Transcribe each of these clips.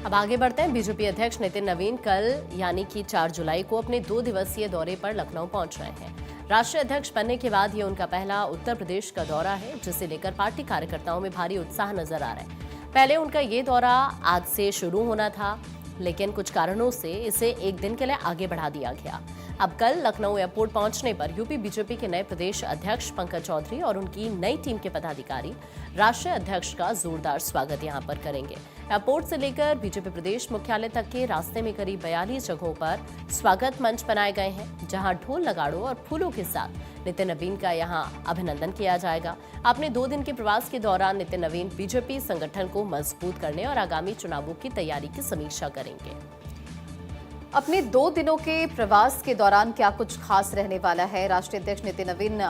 अब आगे बढ़ते हैं। बीजेपी अध्यक्ष नितिन नवीन कल यानी कि 4 जुलाई को अपने 2 दिवसीय दौरे पर लखनऊ पहुंच रहे हैं। राष्ट्रीय अध्यक्ष बनने के बाद ये उनका पहला उत्तर प्रदेश का दौरा है, जिसे लेकर पार्टी कार्यकर्ताओं में भारी उत्साह नजर आ रहा है। पहले उनका ये दौरा आज से शुरू होना था, लेकिन कुछ कारणों से इसे एक दिन के लिए आगे बढ़ा दिया गया। अब कल लखनऊ एयरपोर्ट पहुंचने पर यूपी बीजेपी के नए प्रदेश अध्यक्ष पंकज चौधरी और उनकी नई टीम के पदाधिकारी राष्ट्रीय अध्यक्ष का जोरदार स्वागत यहां पर करेंगे। एयरपोर्ट से लेकर बीजेपी प्रदेश मुख्यालय तक के रास्ते में करीब 42 जगहों पर स्वागत मंच बनाए गए हैं, जहां ढोल नगाड़ों और फूलों के साथ नितिन नवीन का यहां अभिनंदन किया जाएगा। अपने 2 दिन के प्रवास के दौरान नितिन नवीन बीजेपी संगठन को मजबूत करने और आगामी चुनावों की तैयारी की समीक्षा करेंगे। अपने 2 दिनों के प्रवास के दौरान क्या कुछ खास रहने वाला है? राष्ट्रीय अध्यक्ष नितिन नवीन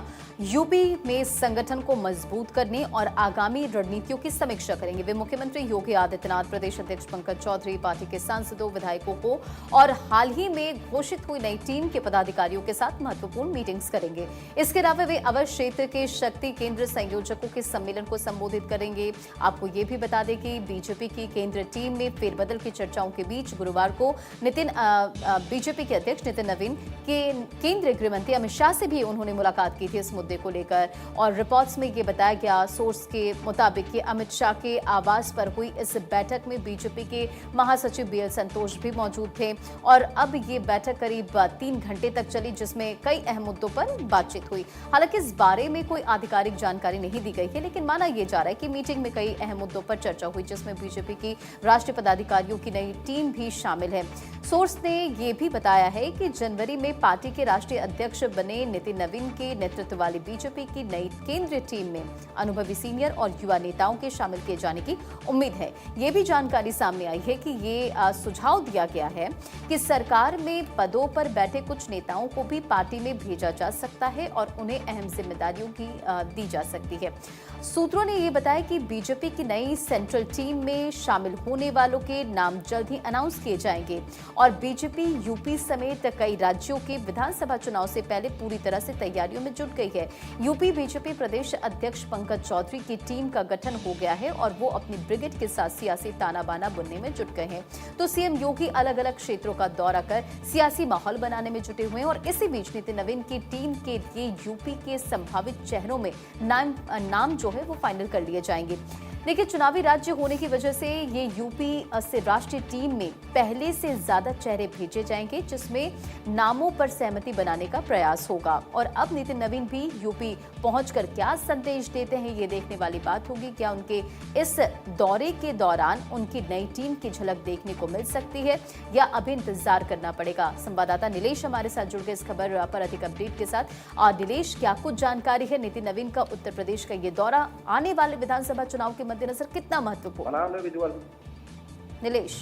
यूपी में संगठन को मजबूत करने और आगामी रणनीतियों की समीक्षा करेंगे। वे मुख्यमंत्री योगी आदित्यनाथ, प्रदेश अध्यक्ष पंकज चौधरी, पार्टी के सांसदों, विधायकों को और हाल ही में घोषित हुई नई टीम के पदाधिकारियों के साथ महत्वपूर्ण मीटिंग्स करेंगे। इसके अलावा वे अवध क्षेत्र के शक्ति केंद्र संयोजकों के सम्मेलन को संबोधित करेंगे। आपको ये भी बता दें कि बीजेपी की केंद्रीय टीम में फेरबदल की चर्चाओं के बीच गुरुवार को बीजेपी के अध्यक्ष नितिन नवीन के केंद्रीय गृह मंत्री अमित शाह से भी उन्होंने मुलाकात की थी इस मुद्दे को लेकर। और रिपोर्ट्स में ये बताया गया, सोर्स के मुताबिक कि अमित शाह के आवास पर हुई इस बैठक में बीजेपी के महासचिव बीएल संतोष भी मौजूद थे। और अब ये बैठक करीब 3 घंटे तक चली, जिसमें कई अहम मुद्दों पर बातचीत हुई। हालांकि इस बारे में कोई आधिकारिक जानकारी नहीं दी गई है, लेकिन माना यह जा रहा है कि मीटिंग में कई अहम मुद्दों पर चर्चा हुई, जिसमें बीजेपी की राष्ट्रीय पदाधिकारियों की नई टीम भी शामिल है। सोर्स ने यह भी बताया है कि जनवरी में पार्टी के राष्ट्रीय अध्यक्ष बने नितिन नवीन के नेतृत्व वाली बीजेपी की नई केंद्रीय टीम में अनुभवी सीनियर और युवा नेताओं के शामिल किए जाने की उम्मीद है। ये भी जानकारी सामने आई है कि ये सुझाव दिया गया है कि सरकार में पदों पर बैठे कुछ नेताओं को भी पार्टी में भेजा जा सकता है और उन्हें अहम जिम्मेदारियों की दी जा सकती है। सूत्रों ने यह बताया कि बीजेपी की नई सेंट्रल टीम में शामिल होने वालों के नाम जल्द ही अनाउंस किए जाएंगे और बीजेपी यूपी समेत कई राज्यों के विधानसभा चुनाव से पहले पूरी तरह से तैयारियों में जुट गई है। यूपी बीजेपी प्रदेश अध्यक्ष पंकज चौधरी की टीम का गठन हो गया है और वो अपनी ब्रिगेड के साथ सियासी ताना बाना बुनने में जुट गए हैं। तो सीएम योगी अलग अलग क्षेत्रों का दौरा कर सियासी माहौल बनाने में जुटे हुए हैं और इसी बीच नितिन नवीन की टीम के लिए यूपी के संभावित चेहरों में नाम जो है वो फाइनल कर लिए जाएंगे। देखिए, चुनावी राज्य होने की वजह से ये यूपी से राष्ट्रीय टीम में पहले से ज्यादा चेहरे भेजे जाएंगे, जिसमें नामों पर सहमति बनाने का प्रयास होगा। और अब नितिन नवीन भी यूपी पहुंचकर क्या संदेश देते हैं, ये देखने वाली बात होगी। क्या उनके इस दौरे के दौरान उनकी नई टीम की झलक देखने को मिल सकती है या अभी इंतजार करना पड़ेगा? संवाददाता नीलेश हमारे साथ जुड़ गए इस खबर पर अधिक अपडेट के साथ। और नीलेश, क्या कुछ जानकारी है नितिन नवीन का उत्तर प्रदेश का ये दौरा आने वाले विधानसभा चुनाव के मद्देनजर कितना महत्वपूर्ण? नीलेश,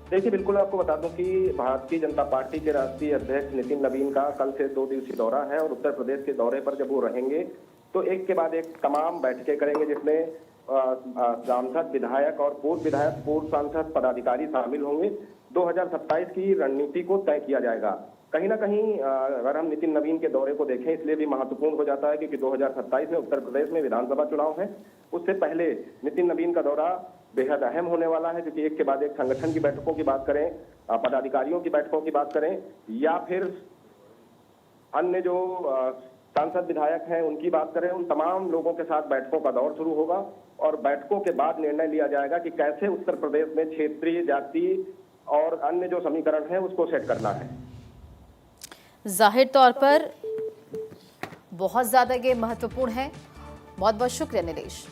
देखिए, बिल्कुल आपको बता दूं कि भारतीय जनता पार्टी के राष्ट्रीय अध्यक्ष नितिन नवीन का कल से 2 दिवसीय दौरा है और उत्तर प्रदेश के दौरे पर जब वो रहेंगे तो एक के बाद एक तमाम बैठकें करेंगे, जिसमें सांसद, विधायक और पूर्व विधायक, पूर्व सांसद, पदाधिकारी शामिल होंगे। 2027 की रणनीति को तय किया जाएगा। कहीं ना कहीं अगर हम नितिन नवीन के दौरे को देखें, इसलिए भी महत्वपूर्ण हो जाता है क्योंकि 2027 में उत्तर प्रदेश में विधानसभा चुनाव है। उससे पहले नितिन नवीन का दौरा बेहद अहम होने वाला है, क्योंकि एक के बाद एक संगठन की बैठकों की बात करें, पदाधिकारियों की बैठकों की बात करें या फिर अन्य जो सांसद, विधायक हैं उनकी बात करें, उन तमाम लोगों के साथ बैठकों का दौर शुरू होगा और बैठकों के बाद निर्णय लिया जाएगा कि कैसे उत्तर प्रदेश में क्षेत्रीय, जाति और अन्य जो समीकरण है उसको सेट करना है। जाहिर तौर पर बहुत ज्यादा ये महत्वपूर्ण है। बहुत बहुत शुक्रिया नीलेश।